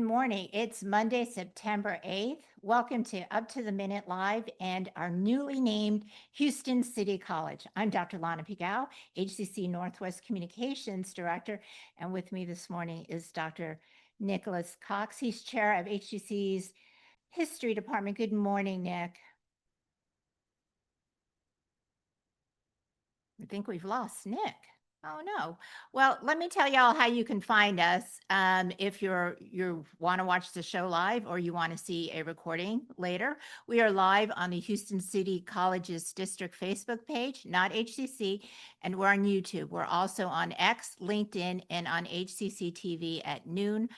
morning. It's Monday, September 8th. Welcome to Up to the Minute Live and our newly named Houston City College. I'm Dr. Lana Pigao, HCC Northwest Communications Director, and with me this morning is Dr. Nicholas Cox. He's chair of HCC's History Department. Good morning, Nick. I think we've lost Nick. Oh no. Well, let me tell y'all how you can find us if you want to watch the show live or you want to see a recording later. We are live on the Houston City College's district Facebook page, not HCC, and we're on YouTube. We're also on X, LinkedIn, and on HCCTV at noon,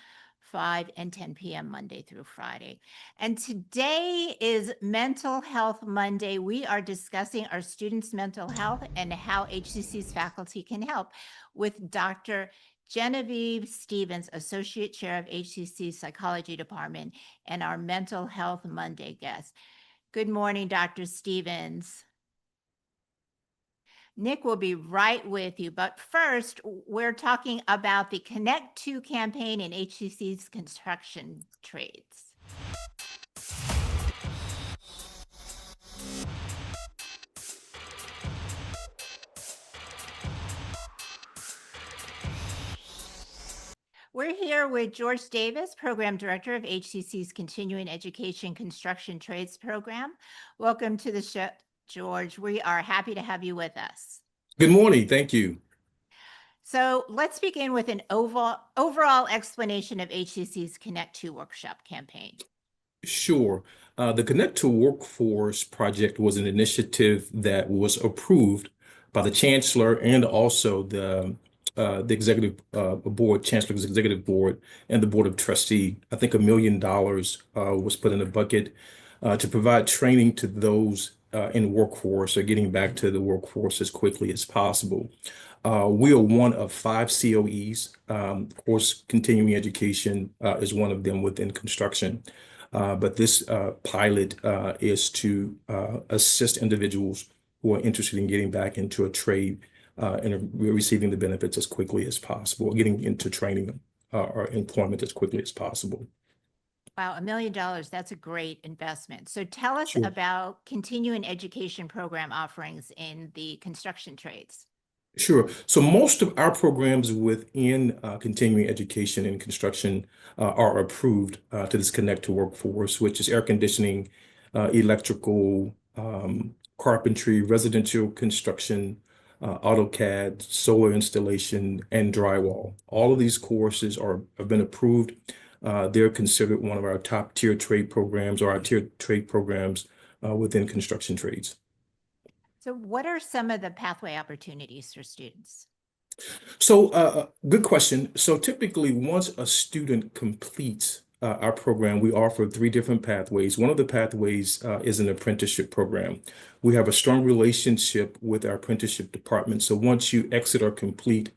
5 and 10 p.m. Monday through Friday. And today is Mental Health Monday. We are discussing our students' mental health and how HCC's faculty can help with Dr. Genevieve Stevens, Associate Chair of HCC's Psychology Department, and our Mental Health Monday guest. Good morning, Dr. Stevens. Nick will be right with you, but first, we're talking about the Connect 2 campaign in HCC's construction trades. We're here with George Davis, Program Director of HCC's Continuing Education Construction Trades Program. Welcome to the show, George. We are happy to have you with us. Good morning. Thank you. So let's begin with an overall explanation of HCC's Connect 2 workshop campaign. Sure. The Connect to Workforce project was an initiative that was approved by the Chancellor and also the Executive Board, Chancellor's Executive Board, and the Board of Trustees. I think $1 million was put in a bucket to provide training to those in workforce or getting back to the workforce as quickly as possible. We are one of 5 COEs. Of course, continuing education is one of them within construction. But this pilot is to assist individuals who are interested in getting back into a trade and receiving the benefits as quickly as possible, getting into training or employment as quickly as possible. Wow, $1 million, that's a great investment. So tell us about continuing education program offerings in the construction trades. Sure. So most of our programs within continuing education and construction are approved to this Connect to Workforce, which is air conditioning, electrical, carpentry, residential construction, AutoCAD, solar installation, and drywall. All of these courses have been approved. They're considered one of our top tier trade programs or our tier trade programs within construction trades. So what are some of the pathway opportunities for students? So good question. So typically, once a student completes our program, we offer 3 different pathways. One of the pathways is an apprenticeship program. We have a strong relationship with our apprenticeship department. So once you exit or complete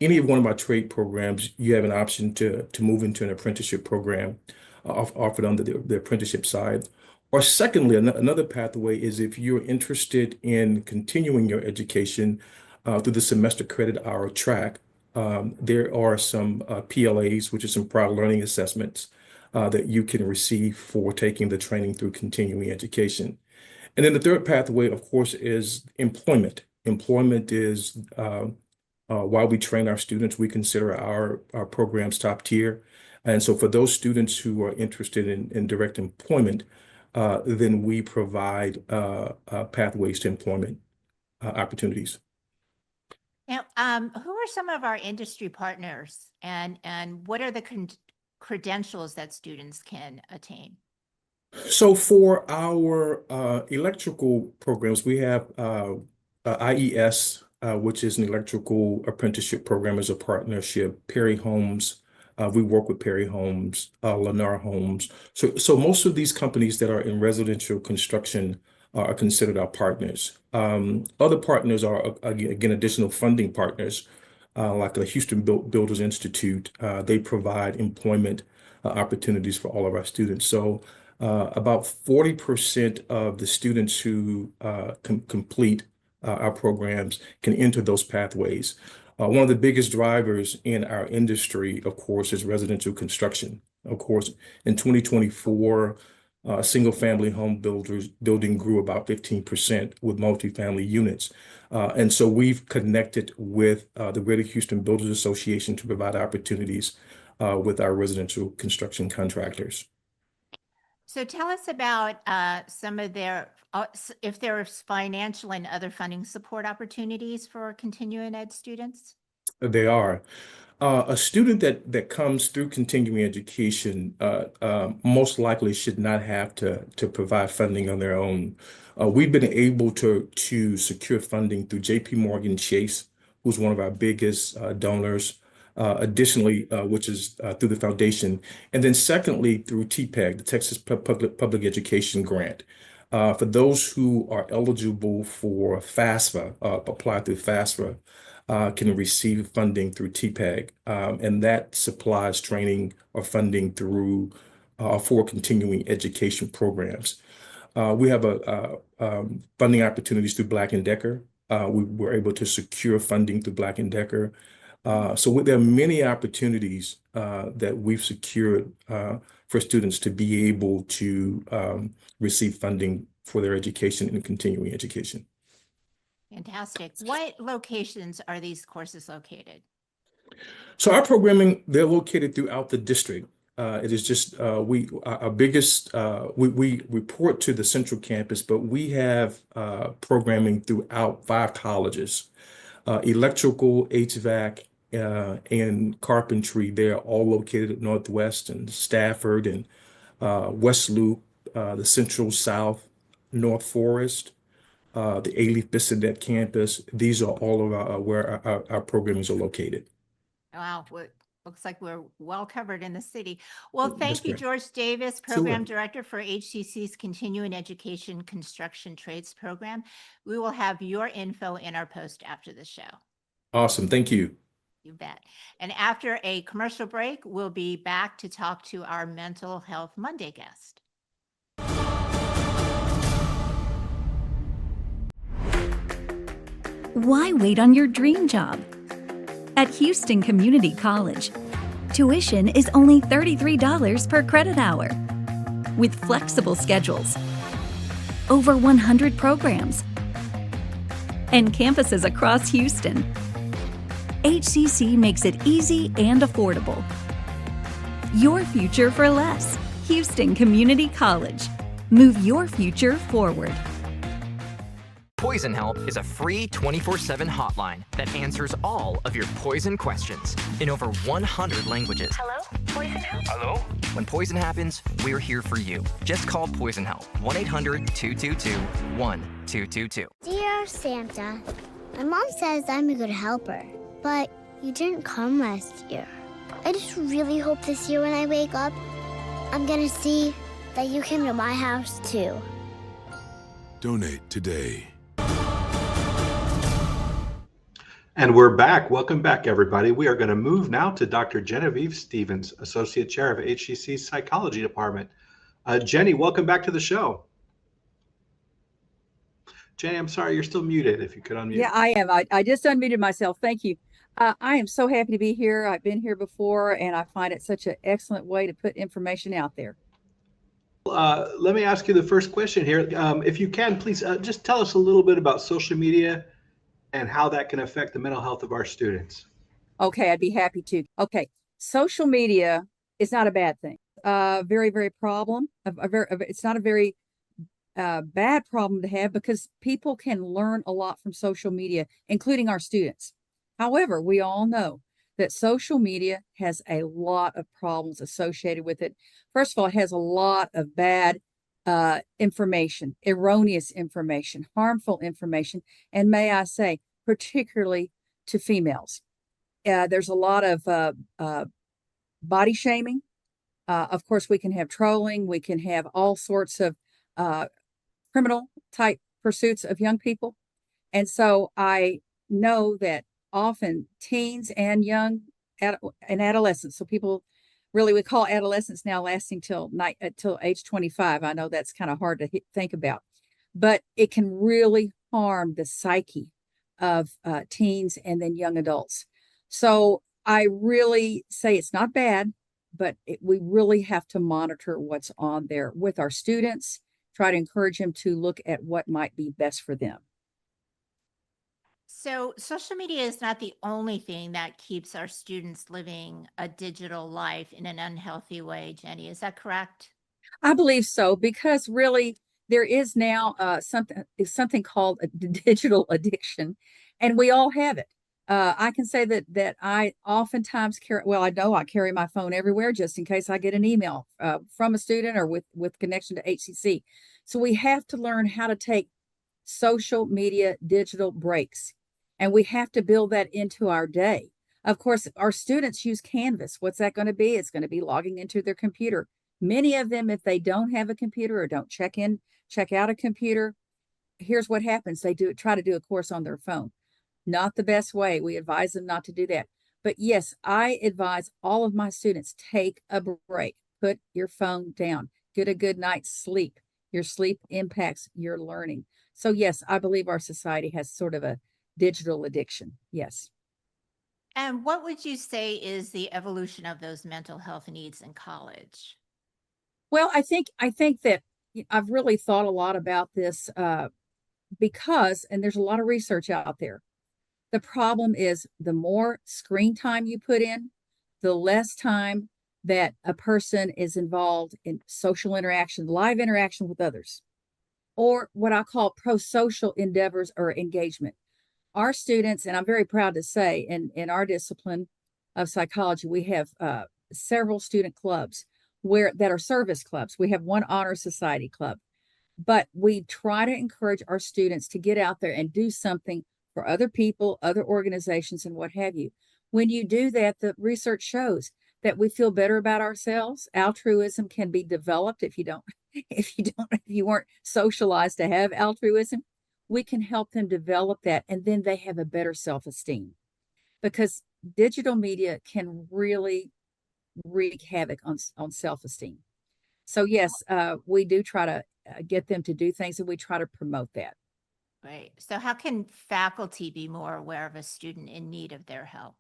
any of one of our trade programs, you have an option to move into an apprenticeship program offered under the apprenticeship side. Or secondly, another pathway is if you're interested in continuing your education through the semester credit hour track, there are some PLAs, which are some prior learning assessments that you can receive for taking the training through continuing education. And then the third pathway, of course, is employment. Employment is while we train our students, we consider our programs top tier. And so for those students who are interested in direct employment, then we provide pathways to employment opportunities. Now, who are some of our industry partners and what are the credentials that students can attain? So for our electrical programs, we have IES, which is an electrical apprenticeship program as a partnership, Perry Homes. We work with Perry Homes, Lennar Homes. So most of these companies that are in residential construction are considered our partners. Other partners are, again, additional funding partners, like the Houston Builders Institute. They provide employment opportunities for all of our students. So about 40% of the students who complete our programs can enter those pathways. One of the biggest drivers in our industry, of course, is residential construction. Of course, in 2024, single-family home building grew about 15% with multifamily units. And so we've connected with the Greater Houston Builders Association to provide opportunities with our residential construction contractors. So tell us about some of their, if there's financial and other funding support opportunities for continuing ed students. They are. A student that comes through continuing education most likely should not have to provide funding on their own. We've been able to secure funding through J.P. Morgan Chase, who's one of our biggest donors. Additionally, which is through the foundation, and then secondly through TPEG, the Texas Public Education Grant. For those who are eligible for FAFSA, apply through FAFSA, can receive funding through TPEG, and that supplies training or funding through for continuing education programs. We have funding opportunities through Black and Decker. We were able to secure funding through Black and Decker. So there are many opportunities that we've secured for students to be able to receive funding for their education and continuing education. Fantastic. What locations are these courses located? So our programming, they're located throughout the district. It is just our biggest we report to the central campus, but we have programming throughout 5 colleges. Electrical, HVAC, and carpentry, they're all located at Northwest and Stafford and West Loop, the Central South, North Forest, the Alief Bissonnet campus. These are all of where our programs are located. Wow, looks like we're well covered in the city. Well, That's thank you, correct. George Davis, Sure. Program Director for HCC's Continuing Education Construction Trades Program. We will have your info in our post after the show. Awesome. Thank you. You bet. And after a commercial break, we'll be back to talk to our Mental Health Monday guest. Why wait on your dream job? At Houston Community College, tuition is only $33 per credit hour, with flexible schedules, over 100 programs, and campuses across Houston. HCC makes it easy and affordable. Your future for less. Houston Community College. Move your future forward. Poison Help is a free 24/7 hotline that answers all of your poison questions in over 100 languages. Hello? Poison Help? Hello? When poison happens, we're here for you. Just call Poison Help, 1-800-222-1222. Dear Santa, my mom says I'm a good helper, but you didn't come last year. I just really hope this year when I wake up, I'm gonna see that you came to my house too. Donate today. And we're back. Welcome back, everybody. We are going to move now to Dr. Genevieve Stevens, Associate Chair of HCC's Psychology Department. Jenny, welcome back to the show. Jenny, I'm sorry, you're still muted. If you could unmute. Yeah, I am. I just unmuted myself. Thank you. I am so happy to be here. I've been here before, and I find it such an excellent way to put information out there. Let me ask you the first question here. If you can, please just tell us a little bit about social media and how that can affect the mental health of our students. Okay, I'd be happy to. Okay, social media is not a bad thing. Very, very problem. It's not a very bad problem to have because people can learn a lot from social media, including our students. However, we all know that social media has a lot of problems associated with it. First of all, it has a lot of bad information, erroneous information, harmful information, and may I say, particularly to females. There's a lot of body shaming. Of course, we can have trolling. We can have all sorts of criminal type pursuits of young people. And so I know that often teens and young and adolescents, so people really we call adolescence now lasting till age 25. I know that's kind of hard to think about, but it can really harm the psyche of teens and then young adults. So I really say it's not bad, we really have to monitor what's on there with our students, try to encourage them to look at what might be best for them. So, social media is not the only thing that keeps our students living a digital life in an unhealthy way, Jenny. Is that correct? I believe so, because really there is now something called a digital addiction, and we all have it. I can say that I oftentimes carry. Well, I know I carry my phone everywhere just in case I get an email from a student or with connection to HCC. So we have to learn how to take social media digital breaks, and we have to build that into our day. Of course, our students use Canvas. What's that going to be? It's going to be logging into their computer. Many of them, if they don't have a computer or don't check out a computer, here's what happens. They try to do a course on their phone. Not the best way. We advise them not to do that. But yes, I advise all of my students, take a break, put your phone down, get a good night's sleep. Your sleep impacts your learning. So yes, I believe our society has sort of a digital addiction. Yes. And what would you say is the evolution of those mental health needs in college? Well, I think that I've really thought a lot about this because, and there's a lot of research out there. The problem is the more screen time you put in, the less time that a person is involved in social interaction, live interaction with others, or what I call pro-social endeavors or engagement. Our students, and I'm very proud to say, in our discipline of psychology, we have several student clubs that are service clubs. We have one honor society club, but we try to encourage our students to get out there and do something for other people, other organizations, and what have you. When you do that, the research shows that we feel better about ourselves. Altruism can be developed if you weren't socialized to have altruism. We can help them develop that, and then they have a better self-esteem, because digital media can really wreak havoc on self-esteem. So yes, we do try to get them to do things, and we try to promote that. Right. So, how can faculty be more aware of a student in need of their help?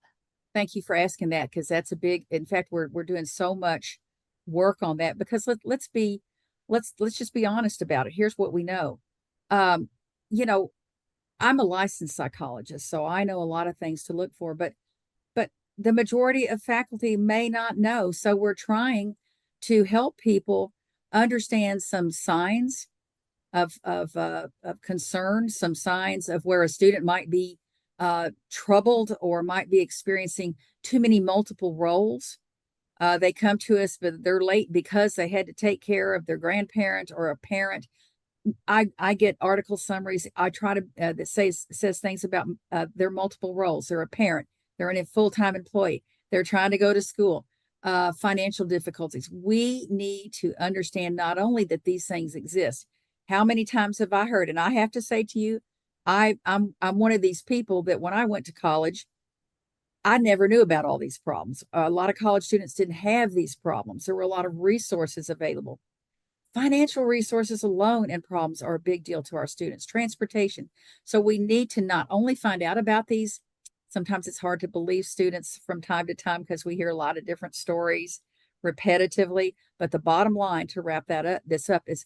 Thank you for asking that, because that's a big. In fact, we're doing so much work on that, because let's just be honest about it. Here's what we know. Um, you know, I'm a licensed psychologist, so I know a lot of things to look for, but the majority of faculty may not know. So we're trying to help people understand some signs of concern, some signs of where a student might be troubled or might be experiencing too many multiple roles. They come to us, but they're late because they had to take care of their grandparent or a parent. I get article summaries. I try to that says things about their multiple roles. They're a parent. They're a full-time employee. They're trying to go to school. Financial difficulties. We need to understand not only that these things exist. How many times have I heard? And I have to say to you, I'm one of these people that when I went to college, I never knew about all these problems. A lot of college students didn't have these problems. There were a lot of resources available. Financial resources alone and problems are a big deal to our students. Transportation. So we need to not only find out about these. Sometimes it's hard to believe students from time to time because we hear a lot of different stories repetitively. But the bottom line, to wrap this up, is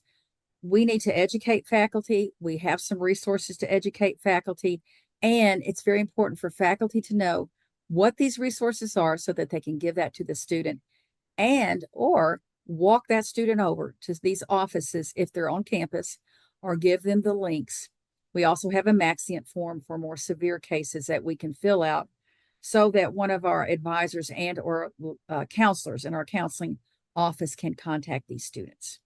we need to educate faculty. We have some resources to educate faculty. And it's very important for faculty to know what these resources are so that they can give that to the student, and or walk that student over to these offices if they're on campus, or give them the links. We also have a Maxient form for more severe cases that we can fill out so that one of our advisors and or counselors in our counseling office can contact these students.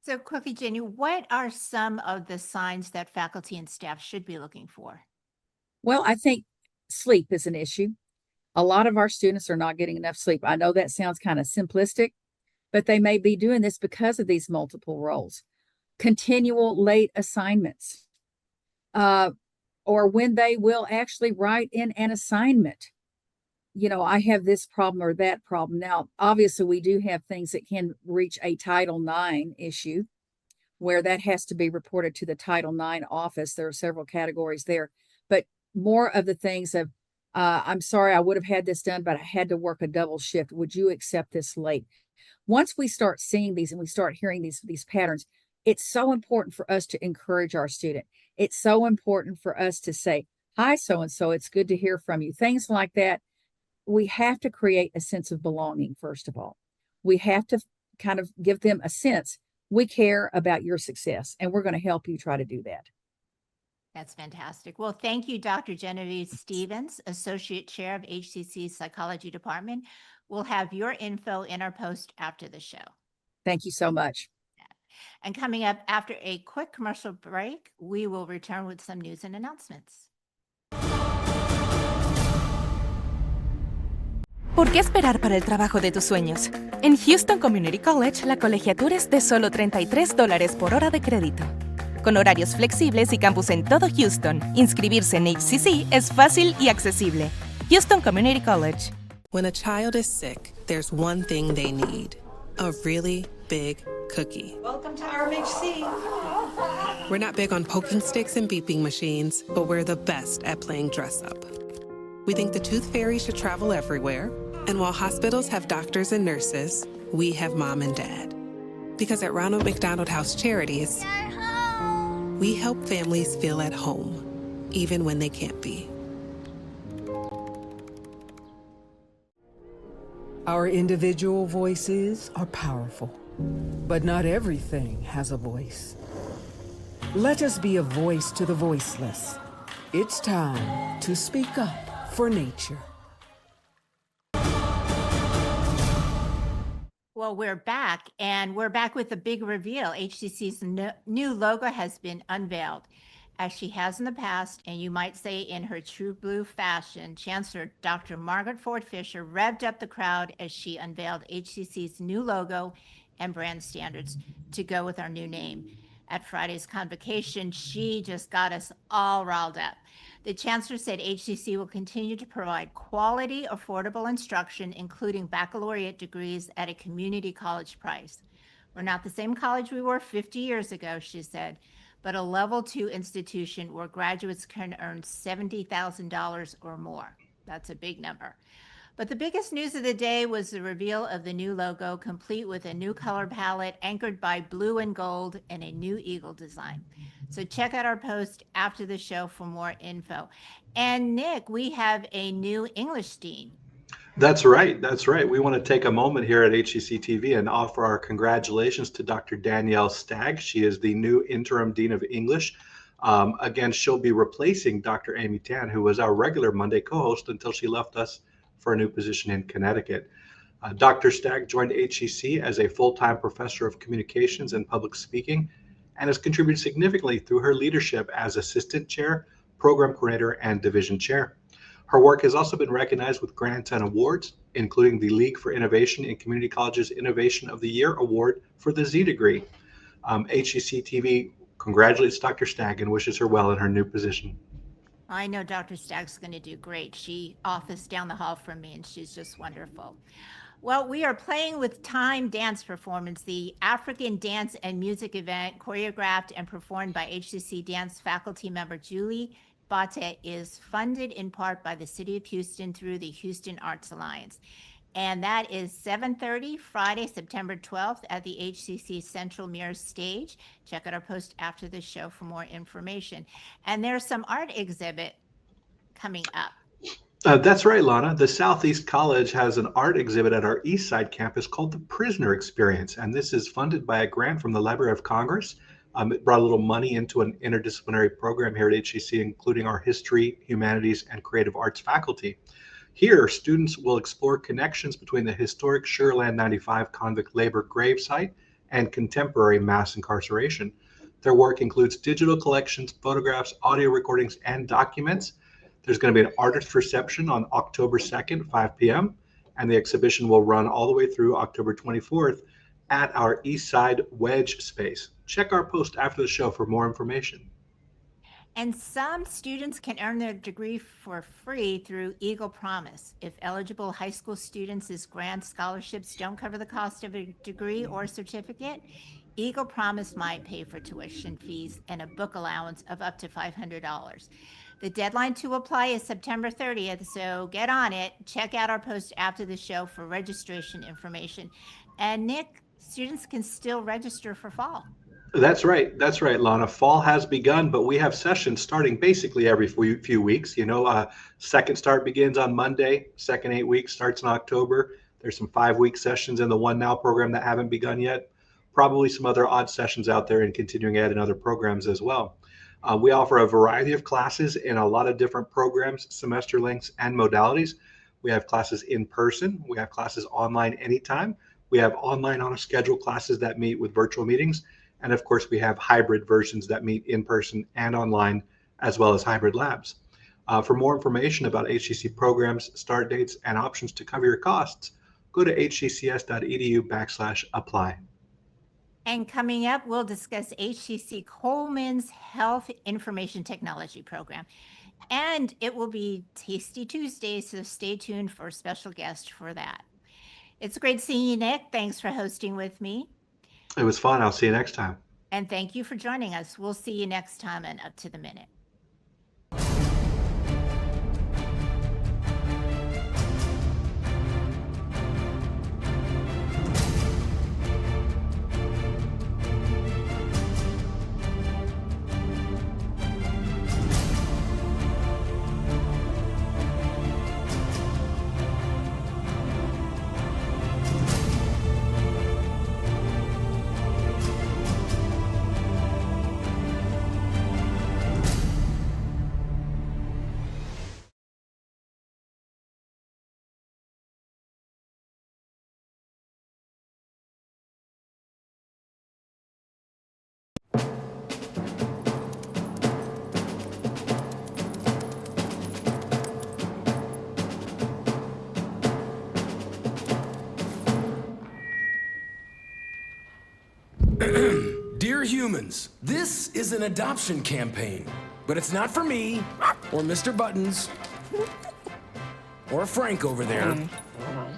So, quickly, Jenny, what are some of the signs that faculty and staff should be looking for? Well, I think sleep is an issue. A lot of our students are not getting enough sleep. I know that sounds kind of simplistic, but they may be doing this because of these multiple roles. Continual late assignments, or when they will actually write in an assignment. I have this problem or that problem. Now, obviously, we do have things that can reach a Title IX issue where that has to be reported to the Title IX office. There are several categories there, but more of the things of I'm sorry, I would have had this done, but I had to work a double shift. Would you accept this late? Once we start seeing these and we start hearing these patterns, it's so important for us to encourage our student. It's so important for us to say, hi, so and so, it's good to hear from you. Things like that. We have to create a sense of belonging, first of all. We have to kind of give them a sense we care about your success, and we're going to help you try to do that. That's fantastic. Well, thank you, Dr. Genevieve Stevens, Associate Chair of HCC's Psychology Department. We'll have your info in our post after the show. Thank you so much. And coming up after a quick commercial break, we will return with some news and announcements. ¿Por qué esperar para el trabajo de tus sueños? En Houston Community College, la colegiatura es de solo $33 por hora de crédito. Con horarios flexibles y campus en todo Houston, inscribirse en HCC es fácil y accesible. Houston Community College. When a child is sick, there's one thing they need: a really big cookie. Welcome to RMHC. We're not big on poking sticks and beeping machines, but we're the best at playing dress up. We think the Tooth Fairy should travel everywhere, and while hospitals have doctors and nurses, we have mom and dad. Because at Ronald McDonald House Charities, we help families feel at home, even when they can't be. Our individual voices are powerful, but not everything has a voice. Let us be a voice to the voiceless. It's time to speak up for nature. Well, we're back, and we're back with a big reveal. HCC's new logo has been unveiled, as she has in the past, and you might say in her true blue fashion. Chancellor Dr. Margaret Ford Fisher revved up the crowd as she unveiled HCC's new logo and brand standards to go with our new name. At Friday's convocation, she just got us all riled up. The chancellor said HCC will continue to provide quality, affordable instruction, including baccalaureate degrees at a community college price. We're not the same college we were 50 years ago, she said, but a level 2 institution where graduates can earn $70,000 or more. That's a big number. But the biggest news of the day was the reveal of the new logo, complete with a new color palette anchored by blue and gold and a new eagle design. So check out our post after the show for more info. And Nick, we have a new English dean. That's right. That's right. We want to take a moment here at HCCTV and offer our congratulations to Dr. Danielle Stagg. She is the new interim dean of English. Again, she'll be replacing Dr. Amy Tan, who was our regular Monday co-host until she left us for a new position in Connecticut. Dr. Stagg joined HCC as a full-time professor of communications and public speaking, and has contributed significantly through her leadership as assistant chair, program coordinator, and division chair. Her work has also been recognized with grants and awards, including the League for Innovation in Community College's Innovation of the Year Award for the Z degree. HCCTV congratulates Dr. Stagg and wishes her well in her new position. I know Dr. Stagg's going to do great. She office down the hall from me, and she's just wonderful. Well, we are playing with Time Dance Performance, the African dance and music event choreographed and performed by HCC dance faculty member Julie Bate is funded in part by the City of Houston through the Houston Arts Alliance. And that is 7:30 Friday, September 12th at the HCC Central Mirror stage. Check out our post after the show for more information. And there's some art exhibit coming up. That's right, Lana. The Southeast College has an art exhibit at our East Side campus called The Prisoner Experience, and this is funded by a grant from the Library of Congress. It brought a little money into an interdisciplinary program here at HCC, including our history, humanities, and creative arts faculty. Here, students will explore connections between the historic Sugarland 95 convict labor grave site and contemporary mass incarceration. Their work includes digital collections, photographs, audio recordings, and documents. There's going to be an artist reception on October 2nd, 5 p.m., and the exhibition will run all the way through October 24th at our East Side Wedge space. Check our post after the show for more information. And some students can earn their degree for free through Eagle Promise. If eligible high school students' grant scholarships don't cover the cost of a degree or certificate, Eagle Promise might pay for tuition fees and a book allowance of up to $500. The deadline to apply is September 30th, so get on it. Check out our post after the show for registration information. And Nick, students can still register for fall. That's right. That's right, Lana. Fall has begun, but we have sessions starting basically every few weeks. Second start begins on Monday. Second 8 weeks starts in October. There's some 5-week sessions in the One Now program that haven't begun yet. Probably some other odd sessions out there in continuing ed and other programs as well. We offer a variety of classes in a lot of different programs, semester lengths, and modalities. We have classes in person. We have classes online anytime. We have online on a schedule classes that meet with virtual meetings. And of course, we have hybrid versions that meet in person and online, as well as hybrid labs. For more information about HCC programs, start dates, and options to cover your costs, go to hccs.edu/apply. And coming up, we'll discuss HCC Coleman's Health Information Technology Program. And it will be Tasty Tuesday, so stay tuned for a special guest for that. It's great seeing you, Nick. Thanks for hosting with me. It was fun. I'll see you next time. And thank you for joining us. We'll see you next time on Up to the Minute. Dear humans, this is an adoption campaign, but it's not for me, or Mr. Buttons, or Frank over there.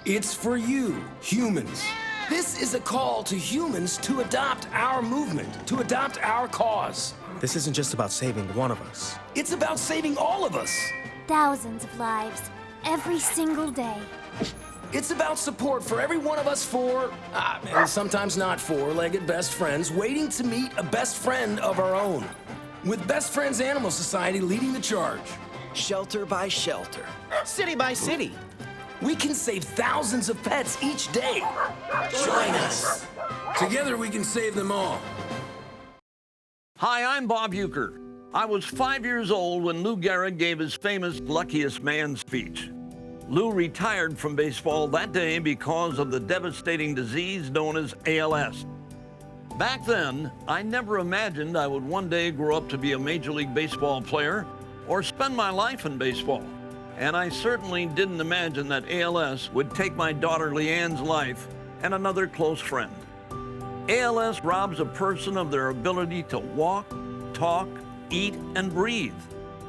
It's for you, humans. This is a call to humans to adopt our movement, to adopt our cause. This isn't just about saving one of us. It's about saving all of us. Thousands of lives, every single day. It's about support for every one of us four, and sometimes not four-legged best friends waiting to meet a best friend of our own. With Best Friends Animal Society leading the charge. Shelter by shelter, city by city. We can save thousands of pets each day. Join us. Together we can save them all. Hi, I'm Bob Euchre. I was 5 years old when Lou Gehrig gave his famous Luckiest Man speech. Lou retired from baseball that day because of the devastating disease known as ALS. Back then, I never imagined I would one day grow up to be a Major League Baseball player or spend my life in baseball. And I certainly didn't imagine that ALS would take my daughter Leanne's life and another close friend. ALS robs a person of their ability to walk, talk, eat, and breathe.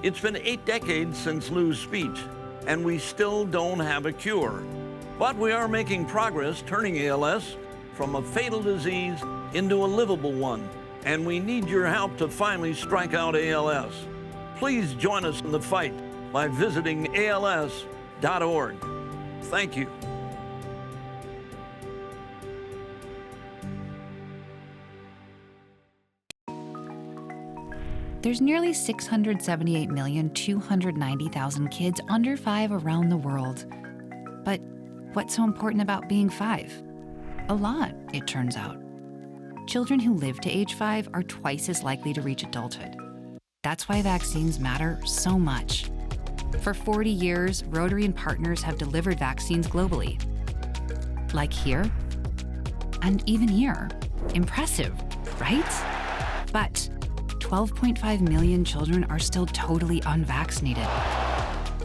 It's been 8 decades since Lou's speech, and we still don't have a cure. But we are making progress turning ALS from a fatal disease into a livable one, and we need your help to finally strike out ALS. Please join us in the fight by visiting als.org. Thank you. There's nearly 678,290,000 kids under 5 around the world. But what's so important about being 5? A lot, it turns out. Children who live to age 5 are twice as likely to reach adulthood. That's why vaccines matter so much. For 40 years, Rotary and partners have delivered vaccines globally. Like here, and even here. Impressive, right? But 12.5 million children are still totally unvaccinated.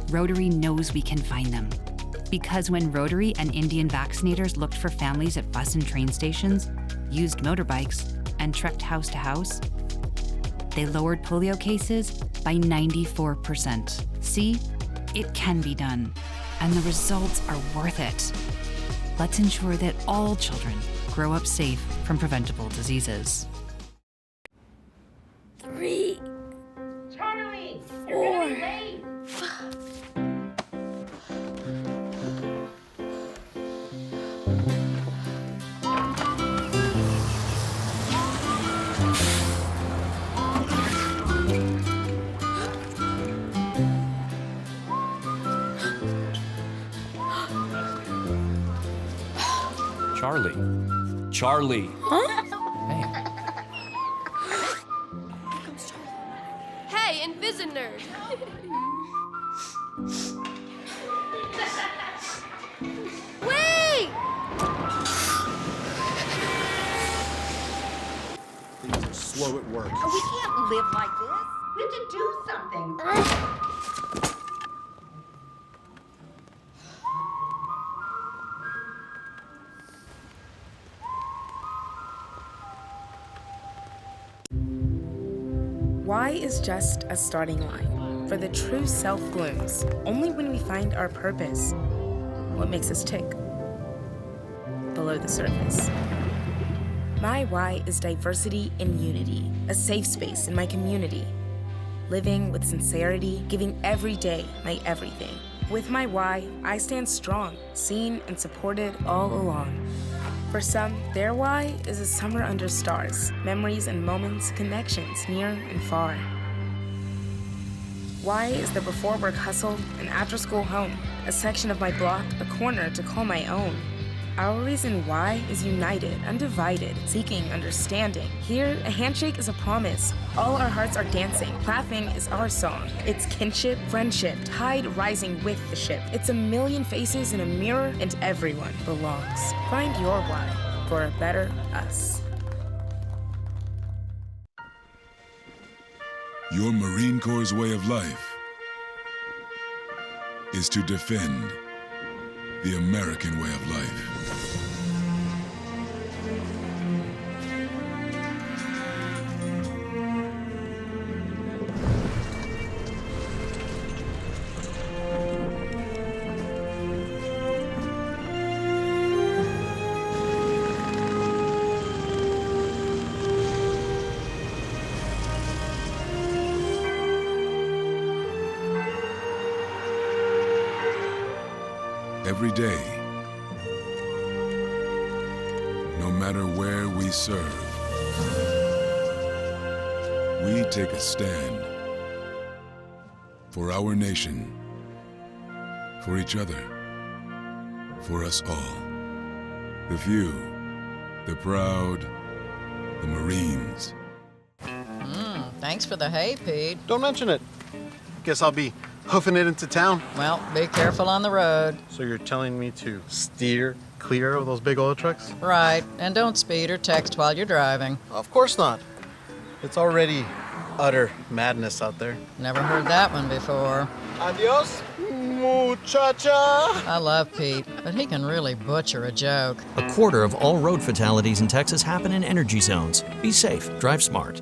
Rotary knows we can find them. Because when Rotary and Indian vaccinators looked for families at bus and train stations, used motorbikes, and trekked house to house, they lowered polio cases by 94%. See, it can be done, and the results are worth it. Let's ensure that all children grow up safe from preventable diseases. 3, Charlie, 4, Charlie. Charlie. Hey. Hey, Invisinerd! Wait! Things are slow at work. We can't live like this. We have to do something. Why is just a starting line, for the true self blooms only when we find our purpose. What makes us tick? Below the surface. My why is diversity and unity, a safe space in my community. Living with sincerity, giving every day my everything. With my why, I stand strong, seen and supported all along. For some, their why is a summer under stars, memories and moments, connections near and far. Why is the before work hustle, an after school home, a section of my block, a corner to call my own. Our reason why is united, undivided, seeking understanding. Here, a handshake is a promise. All our hearts are dancing. Laughing is our song. It's kinship, friendship, tide rising with the ship. It's a million faces in a mirror, and everyone belongs. Find your why for a better us. Your Marine Corps' way of life is to defend the American way of life. Every day, no matter where we serve, we take a stand for our nation, for each other, for us all. The few, the proud, the Marines. Thanks for the hay, Pete. Don't mention it. Guess I'll be hoofing it into town. Well, be careful on the road. So you're telling me to steer clear of those big oil trucks? Right, and don't speed or text while you're driving. Of course not. It's already utter madness out there. Never heard that one before. Adios, muchacha. I love Pete, but he can really butcher a joke. A quarter of all road fatalities in Texas happen in energy zones. Be safe, drive smart.